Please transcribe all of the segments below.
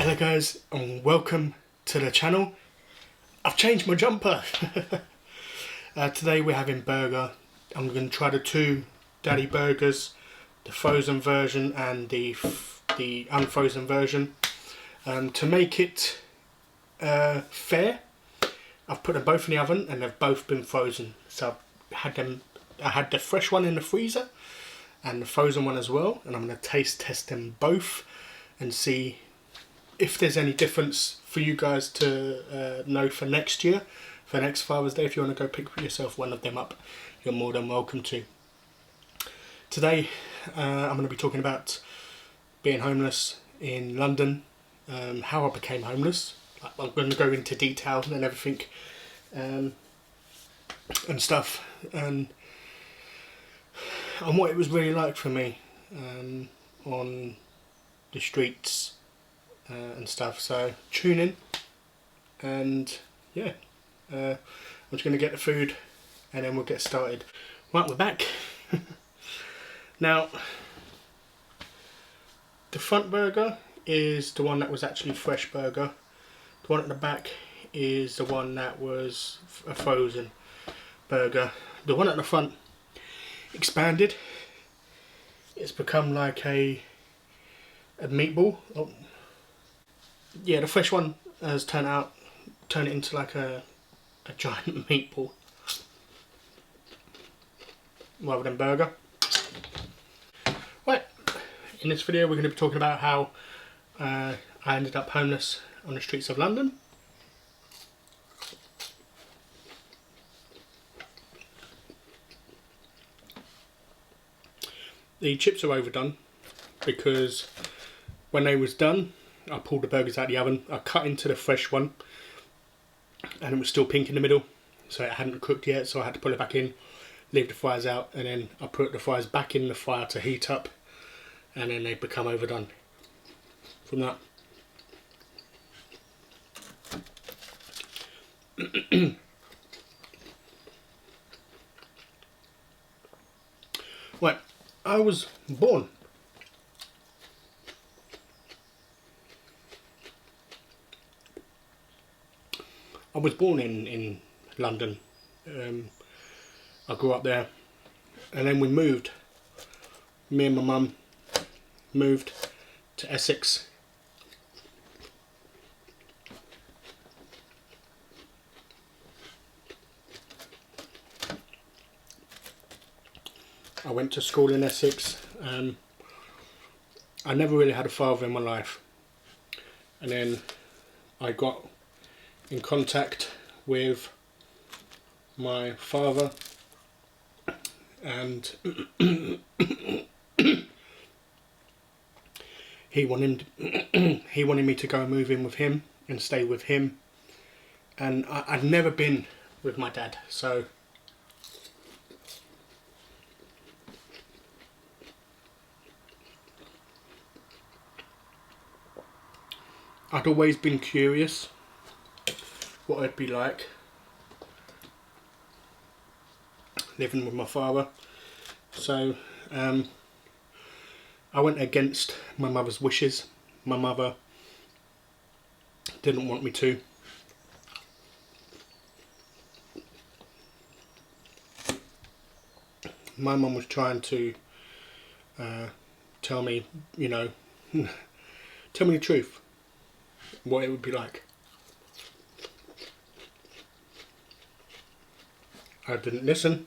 Hello guys and welcome to the channel. I've changed my jumper. Today we're having burger. I'm going to try the two daddy burgers, the frozen version and the unfrozen version. To make it fair, I've put them both in the oven and they've both been frozen. So I had the fresh one in the freezer and the frozen one as well, and I'm going to taste test them both and see if there's any difference for you guys to know for next year, for next Father's Day. If you want to go pick yourself one of them up, you're more than welcome to. Today I'm going to be talking about being homeless in London, how I became homeless. I'm going to go into detail and everything and stuff, and what it was really like for me on the streets and stuff. So tune in, and yeah, I'm just going to get the food and then we'll get started. Right, we're back. Now, the front burger is the one that was actually fresh burger. The one at the back is the one that was a frozen burger. The one at the front expanded. It's become like a meatball. Oh. Yeah, the fresh one has turned it into like a giant meatball rather than burger. Right, in this video we're going to be talking about how I ended up homeless on the streets of London. The chips are overdone because when they was done, I pulled the burgers out of the oven, I cut into the fresh one and it was still pink in the middle, so it hadn't cooked yet, so I had to pull it back in, leave the fries out, and then I put the fries back in the fire to heat up, and then they become overdone from that. Right, I was born in London. I grew up there, and then we moved. Me and my mum moved to Essex. I went to school in Essex. I never really had a father in my life, and then I got in contact with my father, and he wanted me to go and move in with him and stay with him, and I'd never been with my dad, so I'd always been curious what it'd be like living with my father. So I went against my mother's wishes. My mother didn't want me to. My mum was trying to tell me, you know, tell me the truth, what it would be like. I didn't listen.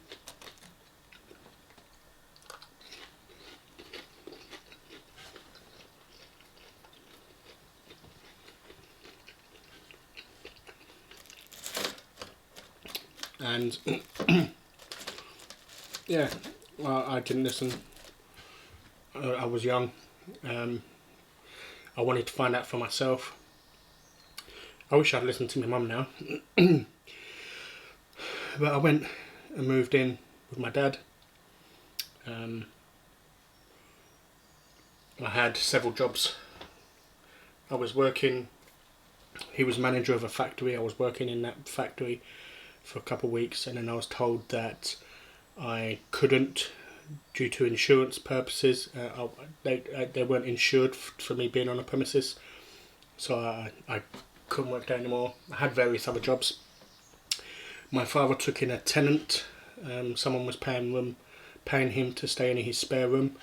And yeah, well, I didn't listen. I was young. I wanted to find out for myself. I wish I'd listened to my mum now. But I went and moved in with my dad. I had several jobs. I was working, he was manager of a factory, I was working in that factory for a couple of weeks, and then I was told that I couldn't, due to insurance purposes. They weren't insured for me being on a premises, so I couldn't work there anymore. I had various other jobs. My father took in a tenant. Someone was paying him to stay in his spare room.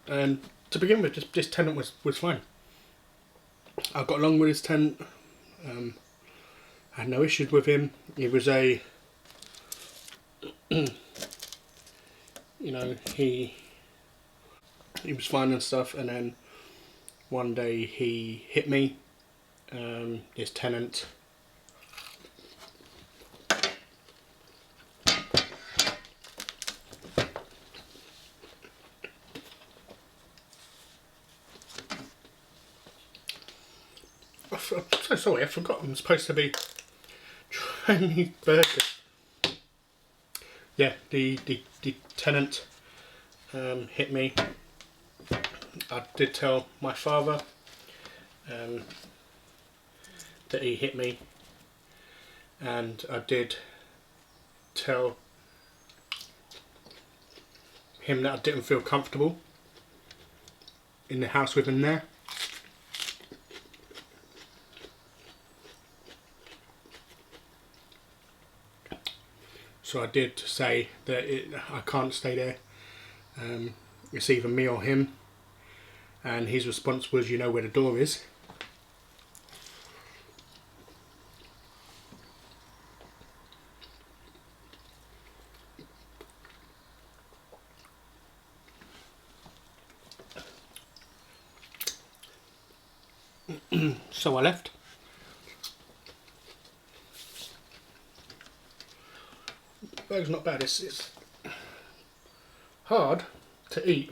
And to begin with, this tenant was fine. I got along with his tenant. I had no issues with him. He was a, you know, he was fine and stuff. And then one day he hit me, his tenant. I'm so sorry, I forgot I'm supposed to be trying these burgers. Yeah, the tenant hit me. I did tell my father that he hit me, and I did tell him that I didn't feel comfortable in the house with him there. So I did say that I can't stay there. It's either me or him. And his response was, "You know where the door is." So I left. Burger's not bad. It's hard to eat.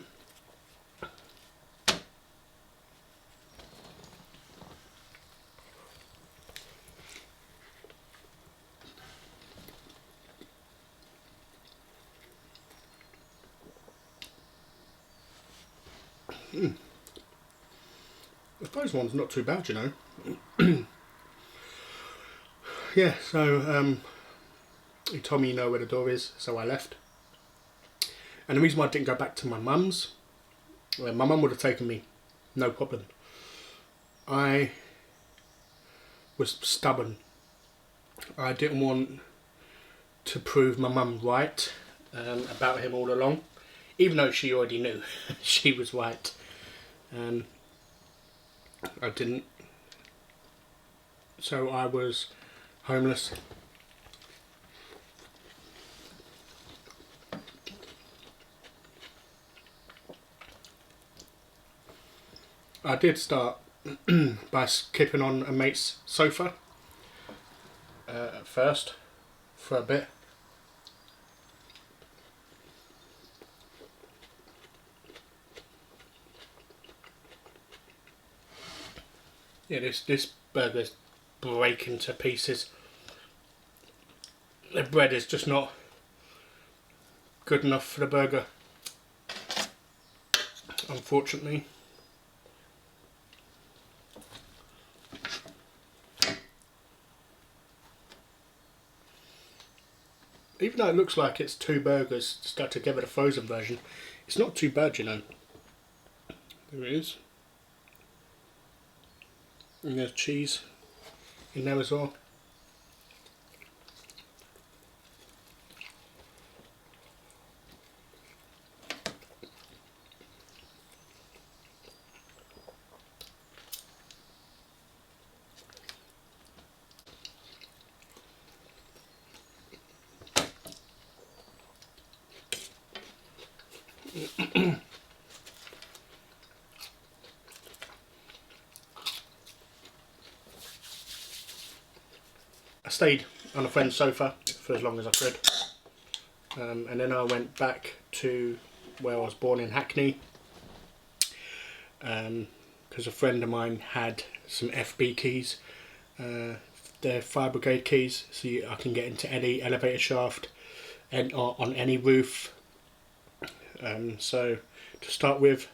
I suppose one's not too bad, you know. Yeah, so he told me, "You know where the door is," so I left. And the reason why I didn't go back to my mum's, well, my mum would have taken me, no problem. I was stubborn. I didn't want to prove my mum right about him all along, even though she already knew she was right. I didn't. So I was homeless. I did start by skipping on a mate's sofa at first for a bit. Yeah, this burger's breaking to pieces. The bread is just not good enough for the burger, unfortunately. Even though it looks like it's two burgers stuck together, the frozen version, it's not too bad, you know. There it is. And there's cheese in there as well. I stayed on a friend's sofa for as long as I could, and then I went back to where I was born in Hackney, because a friend of mine had some FB keys, they're fire brigade keys, so I can get into any elevator shaft and on any roof. So to start with,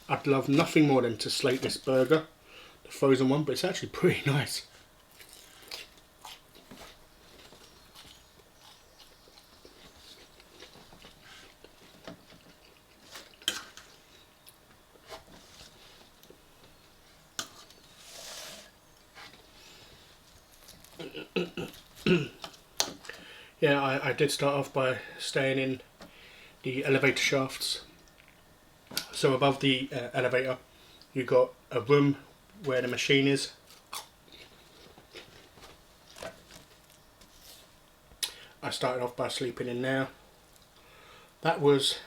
I'd love nothing more than to slate this burger, the frozen one, but it's actually pretty nice. Yeah, I did start off by staying in the elevator shafts. So above the elevator, you got a room where the machine is. I started off by sleeping in there. That was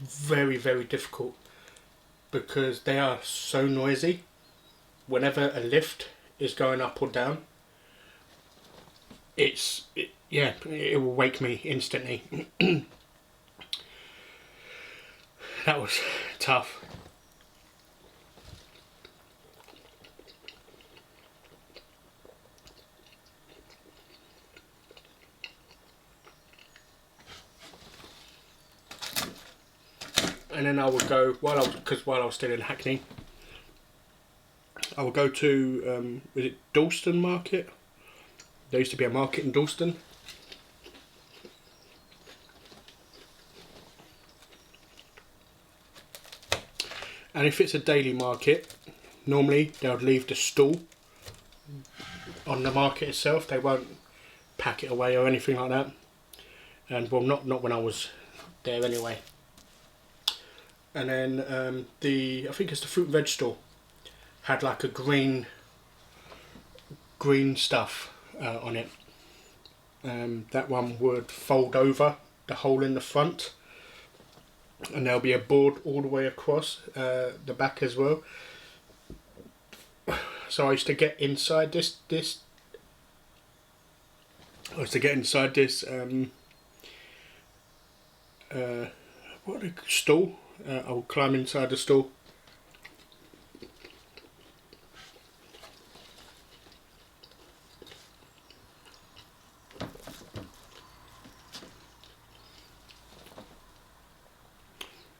very, very difficult because they are so noisy. Whenever a lift is going up or down, yeah, it will wake me instantly. That was tough. And then I would go while I was still in Hackney. I would go to was it Dalston Market? There used to be a market in Dalston. And if it's a daily market, normally they would leave the stall on the market itself. They won't pack it away or anything like that. And well, not when I was there anyway. And then I think it's the fruit and veg stall had like a green stuff on it. That one would fold over the hole in the front, and there'll be a board all the way across the back as well. So I used to get inside this stall. I would climb inside the stall.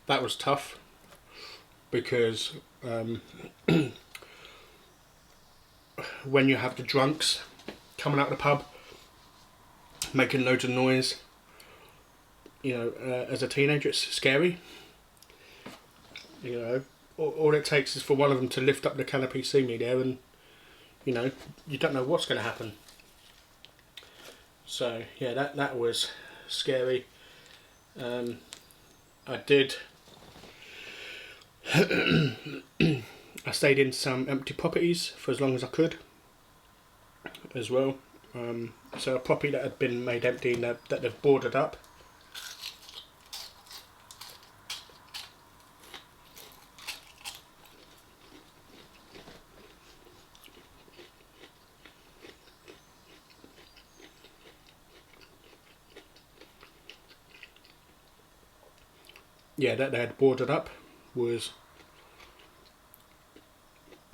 That was tough because when you have the drunks coming out of the pub making loads of noise, you know, as a teenager it's scary. You know, all it takes is for one of them to lift up the canopy, see me there, and you know, you don't know what's going to happen. So yeah, that was scary. I did I stayed in some empty properties for as long as I could as well. So a property that had been made empty and that they've boarded up. Yeah, that they had boarded up was...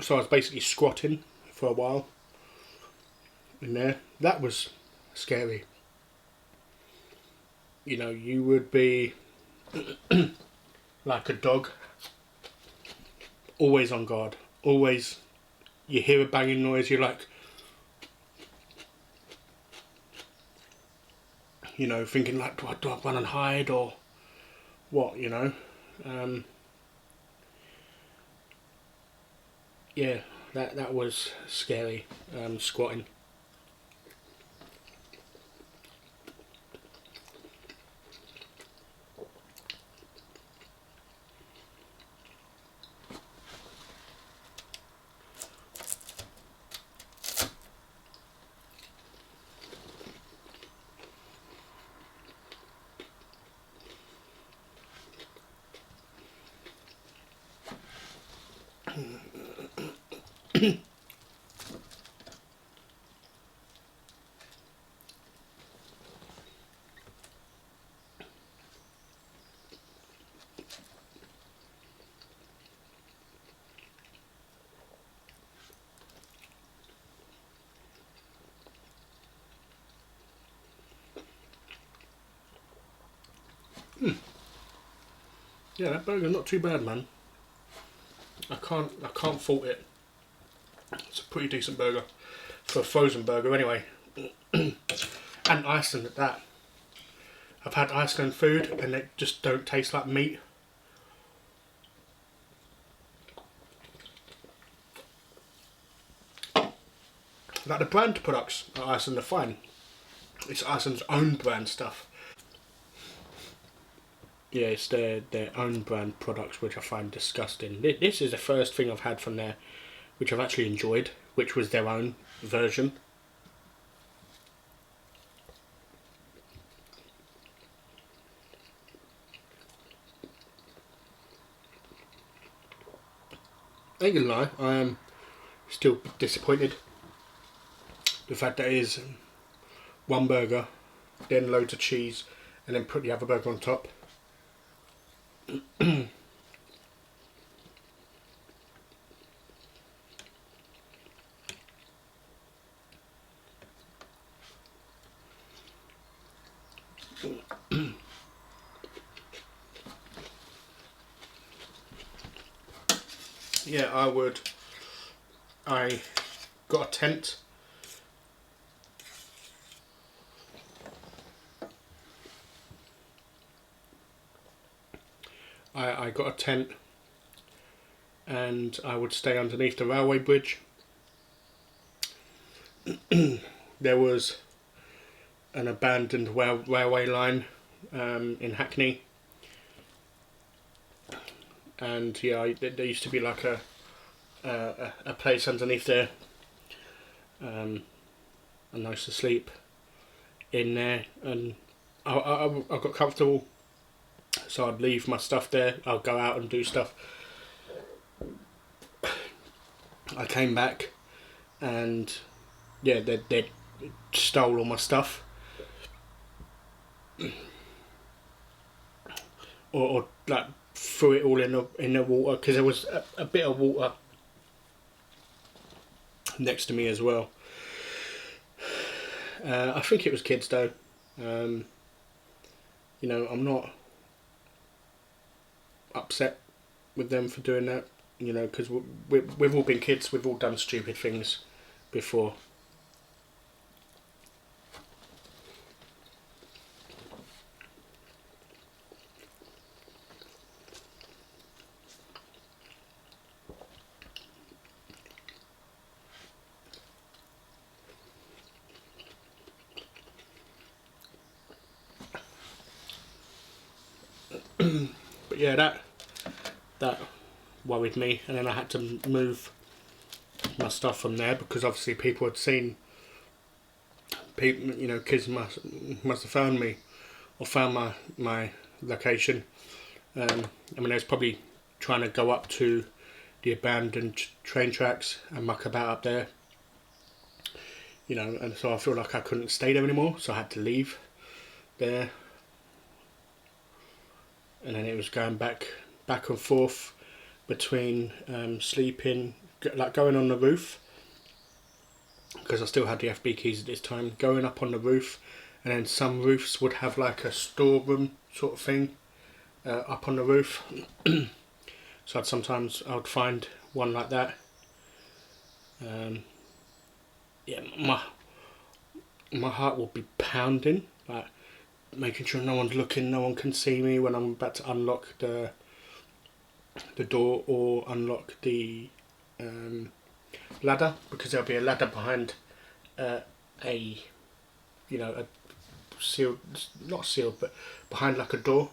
So I was basically squatting for a while in there. That was scary. You know, you would be like a dog, always on guard. Always, you hear a banging noise, you're like, you know, thinking like, do I run and hide or what, you know? Yeah, that was scary, squatting. Yeah, that burger's not too bad, man. I can't fault it. It's a pretty decent burger for a frozen burger, anyway. And Iceland at that. I've had Iceland food and they just don't taste like meat. Like the brand products at Iceland are fine. It's Iceland's own brand stuff. Yeah, it's their own brand products which I find disgusting. This is the first thing I've had from there which I've actually enjoyed, which was their own version. I ain't gonna lie, I am still disappointed. The fact that it is one burger, then loads of cheese, and then put the other burger on top. Yeah, I got a tent. I got a tent and I would stay underneath the railway bridge. There was an abandoned railway line in Hackney, and yeah, there used to be like a place underneath there. I used to sleep in there, and I got comfortable, so I'd leave my stuff there. I'd go out and do stuff. I came back, and yeah, they stole all my stuff, or like threw it all in the water, because there was a bit of water next to me as well. I think it was kids though. You know, I'm not upset with them for doing that. You know, because we've all been kids. We've all done stupid things before. But yeah, that worried me, and then I had to move my stuff from there because obviously people had seen people. You know, kids must have found me or found my location. I mean, they was probably trying to go up to the abandoned train tracks and muck about up there. You know, and so I feel like I couldn't stay there anymore, so I had to leave there. And then it was going back and forth between sleeping, like going on the roof, because I still had the FB keys at this time, going up on the roof, and then some roofs would have like a storeroom sort of thing up on the roof. So I would find one like that. Yeah, my heart would be pounding, like making sure no one's looking, no one can see me when I'm about to unlock the door or unlock the ladder, because there'll be a ladder behind a sealed, not sealed, but behind like a door.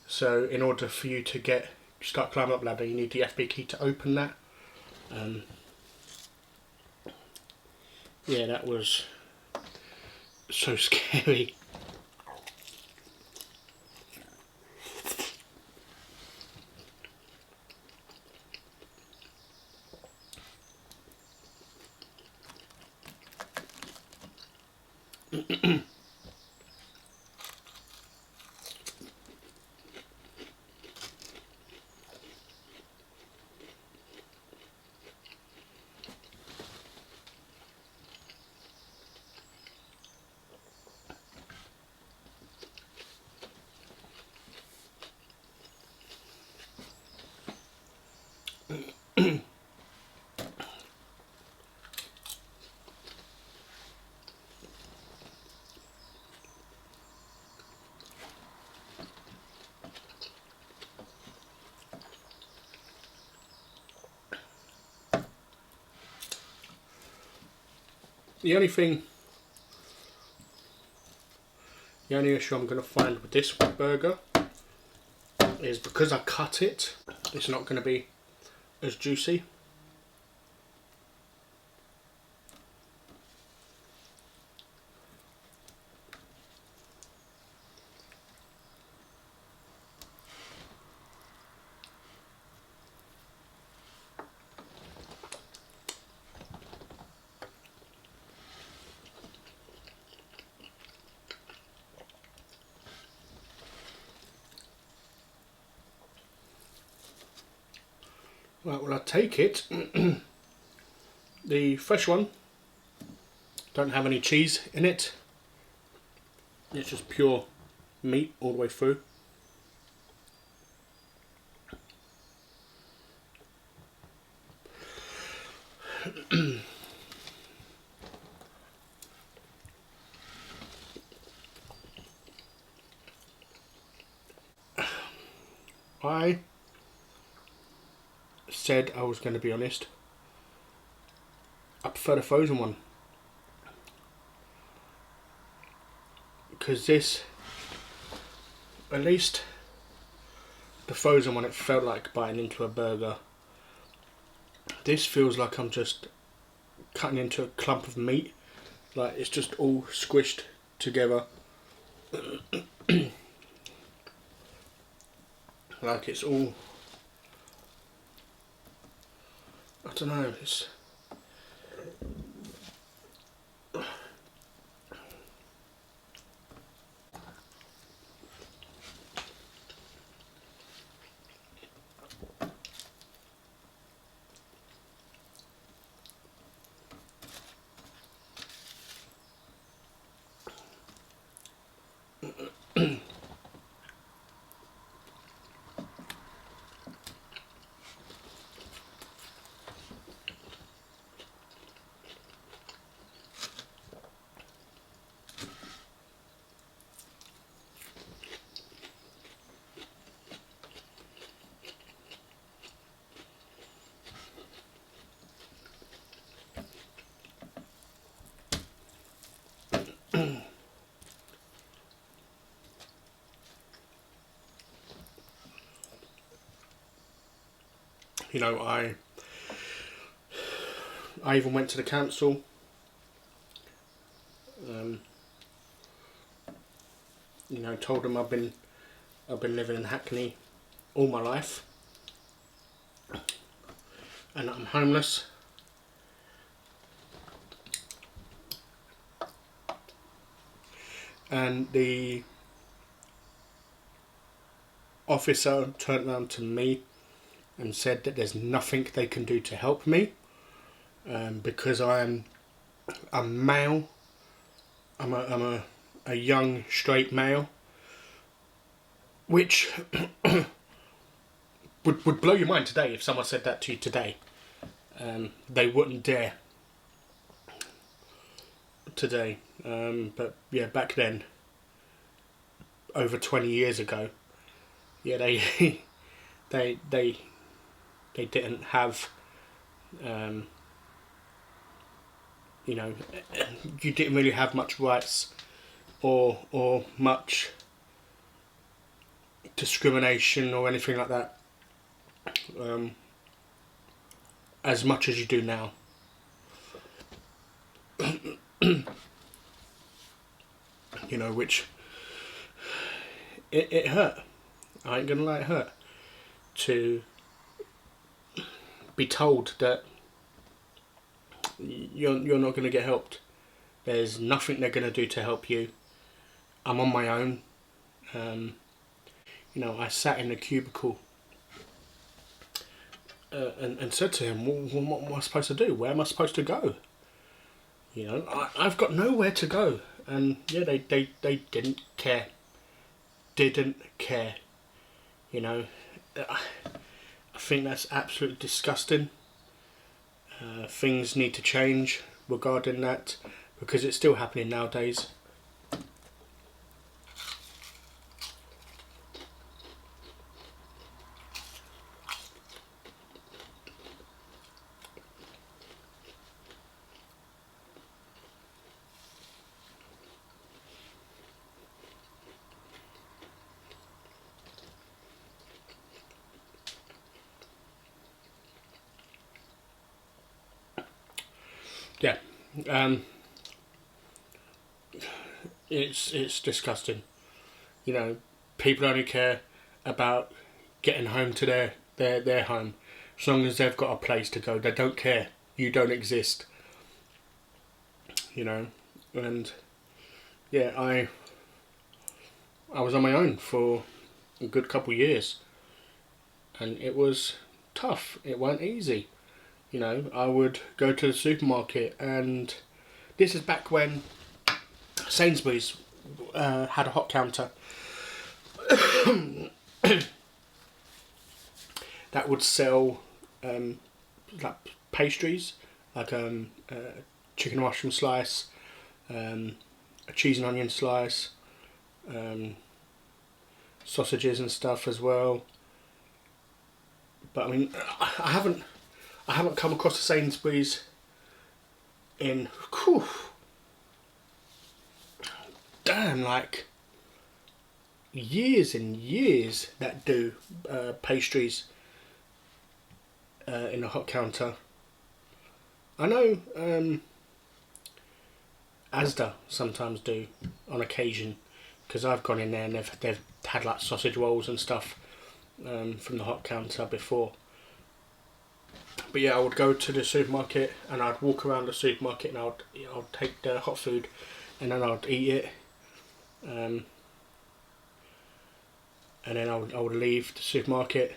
So in order for you to start climbing up the ladder, you need the FB key to open that. Yeah, that was so scary. The only issue I'm going to find with this burger is because I cut it, it's not going to be as juicy. Right, well, I take it. The fresh one don't have any cheese in it. It's just pure meat all the way through. I said I was going to be honest. I prefer the frozen one. Because this, at least the frozen one, it felt like biting into a burger. This feels like I'm just cutting into a clump of meat. Like it's just all squished together. Like it's all, I don't know, it's you know, I even went to the council. You know, told them I've been living in Hackney all my life, and I'm homeless. And the officer turned around to me and said that there's nothing they can do to help me, because I'm a male. I'm a young straight male, which would blow your mind today if someone said that to you today. They wouldn't dare today. But yeah, back then, over 20 years ago, yeah, they they didn't have, you know, you didn't really have much rights or much discrimination or anything like that, as much as you do now. You know, which it hurt. I ain't gonna lie, it hurt to be told that you're not gonna get helped. There's nothing they're gonna do to help you. I'm on my own. You know, I sat in the cubicle and said to him, well, what am I supposed to do? Where am I supposed to go? You know, I've got nowhere to go. And yeah, they didn't care. Didn't care. You know, I think that's absolutely disgusting. Things need to change regarding that, because it's still happening nowadays. yeah, it's disgusting. You know, people only care about getting home to their home, as long as they've got a place to go. They don't care. You don't exist. You know, and yeah, I was on my own for a good couple of years, and it was tough. It weren't easy. You know, I would go to the supermarket, and this is back when Sainsbury's had a hot counter that would sell like pastries, like chicken and mushroom slice, a cheese and onion slice, sausages and stuff as well. But I mean, I haven't come across a Sainsbury's in like years and years that do pastries in a hot counter. I know Asda sometimes do on occasion, because I've gone in there and they've had like sausage rolls and stuff from the hot counter before. But yeah, I would go to the supermarket and I'd walk around the supermarket and I'd take the hot food and then I'd eat it, and then I would leave the supermarket,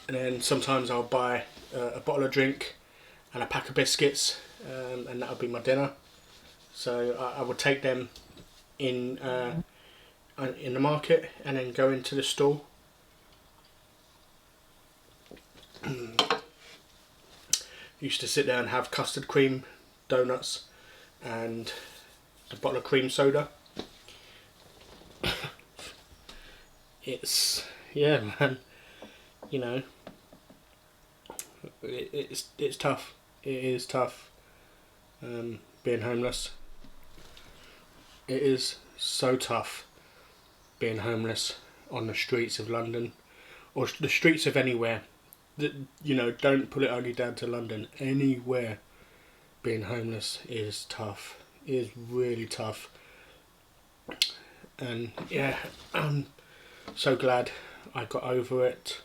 and then sometimes I'll buy a bottle of drink and a pack of biscuits, and that would be my dinner. So I would take them in the market and then go into the store. Used to sit there and have custard cream donuts and a bottle of cream soda. It's, yeah, man, you know, it's tough. It is tough, being homeless. It is so tough being homeless on the streets of London, or the streets of anywhere. You know, don't put it only down to London. Anywhere being homeless is tough. It is really tough. And yeah, I'm so glad I got over it.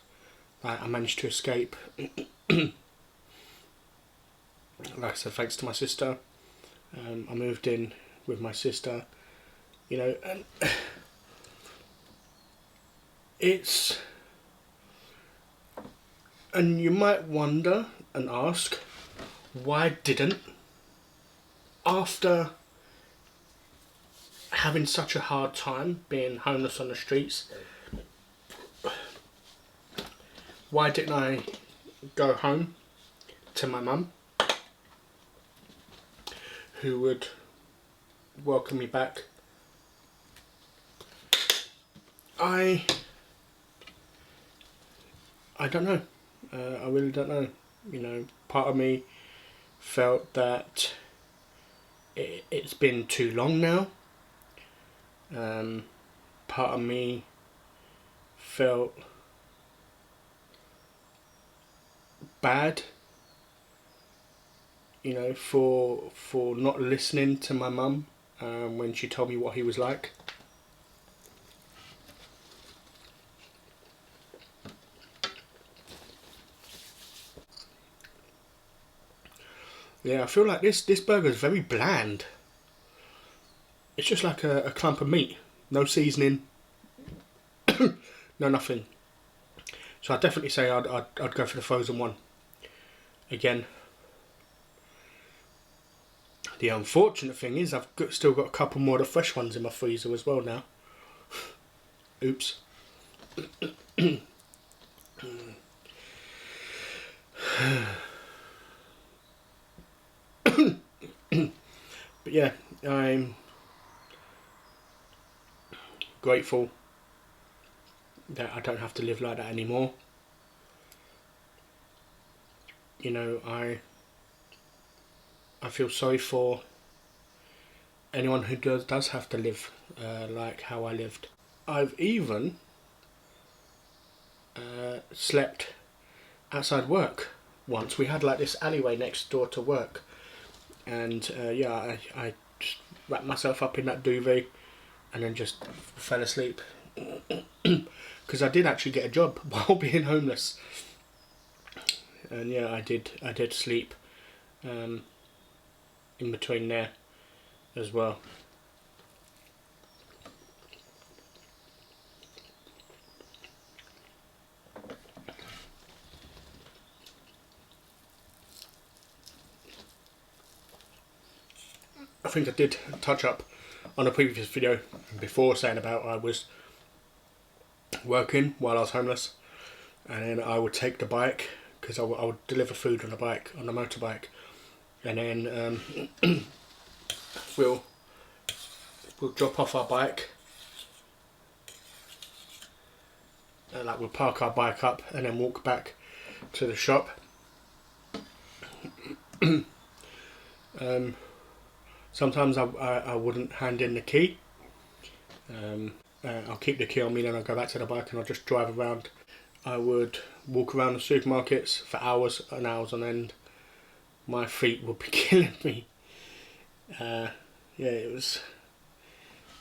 I managed to escape. Like I said, thanks to my sister. I moved in with my sister. You know, and it's... And you might wonder and ask, why didn't, after having such a hard time being homeless on the streets, why didn't I go home to my mum, who would welcome me back? I don't know. I really don't know. You know, part of me felt that it's been too long now. Part of me felt bad, you know, for not listening to my mum when she told me what he was like. Yeah, I feel like this burger is very bland. It's just like a clump of meat, no seasoning, no nothing. So I'd definitely say I'd go for the frozen one again. The unfortunate thing is still got a couple more of the fresh ones in my freezer as well now. Oops. But yeah, I'm grateful that I don't have to live like that anymore. You know, I feel sorry for anyone who does have to live like how I lived. I've even slept outside work once. We had like this alleyway next door to work, and yeah, I just wrapped myself up in that duvet and then just fell asleep. Because I did actually get a job while being homeless, and yeah, I did sleep in between there as well. I think I did touch up on a previous video before saying about I was working while I was homeless, and then I would take the bike, because I would deliver food on a bike, on the motorbike, and then we'll drop off our bike, and like we'll park our bike up and then walk back to the shop. Sometimes I wouldn't hand in the key. I'll keep the key on me, then I'll go back to the bike and I'll just drive around. I would walk around the supermarkets for hours and hours on end. My feet would be killing me. Yeah, it was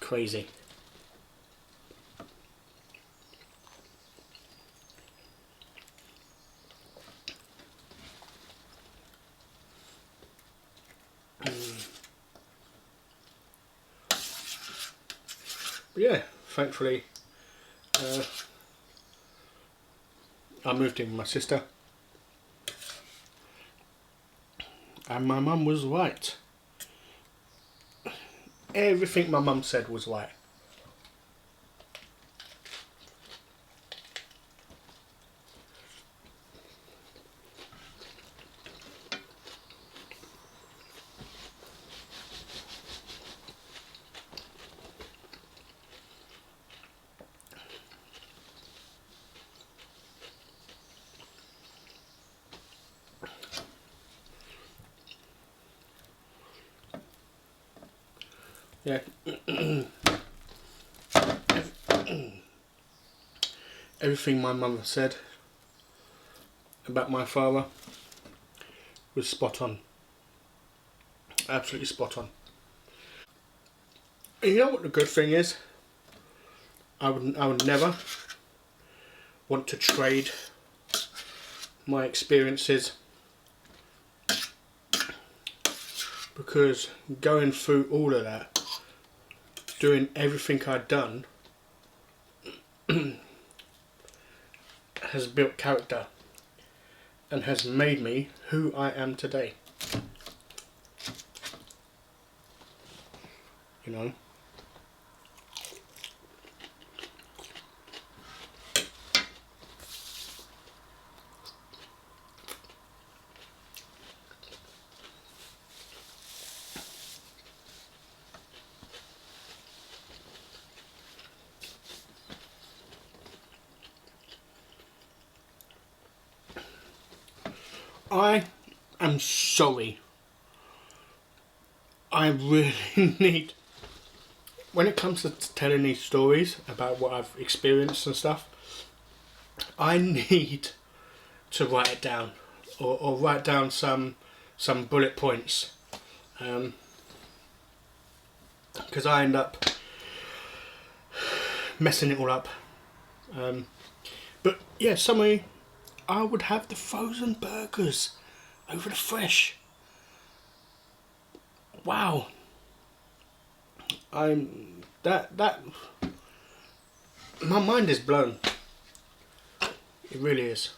crazy. But yeah, thankfully I moved in with my sister, and my mum was right. Everything my mum said was right. Yeah. Everything my mum said about my father was spot on. Absolutely spot on. And you know what the good thing is? I would never want to trade my experiences, because going through all of that, doing everything I'd done, has built character and has made me who I am today. You know? I am sorry. I really need, when it comes to telling these stories about what I've experienced and stuff, I need to write it down, or write down some bullet points, because I end up messing it all up. But yeah, summary, I would have the frozen burgers over the fresh. Wow. That my mind is blown. It really is.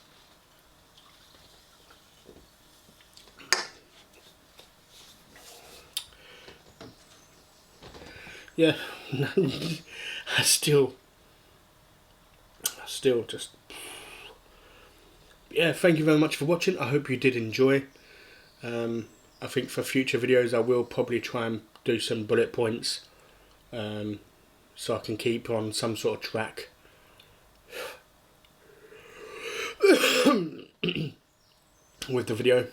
Yeah. I still just, yeah, thank you very much for watching. I hope you did enjoy. I think for future videos I will probably try and do some bullet points, so I can keep on some sort of track. With the video.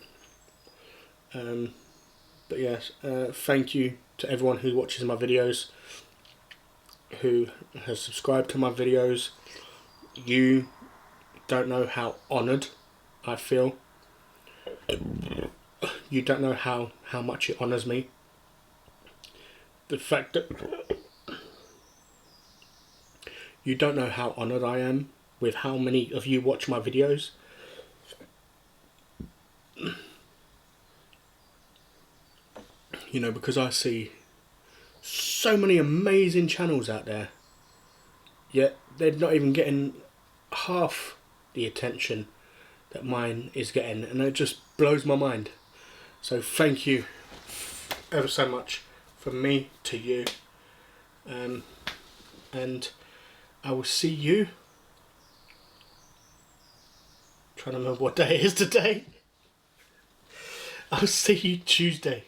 But yes, thank you to everyone who watches my videos, who has subscribed to my videos. You don't know how honoured I feel You don't know how much it honours me. The fact that you don't know how honoured I am with how many of you watch my videos. You know, because I see so many amazing channels out there, yet they're not even getting half the attention that mine is getting, and it just blows my mind. So thank you ever so much from me to you, and I will see you, trying to remember what day it is today. I'll see you Tuesday.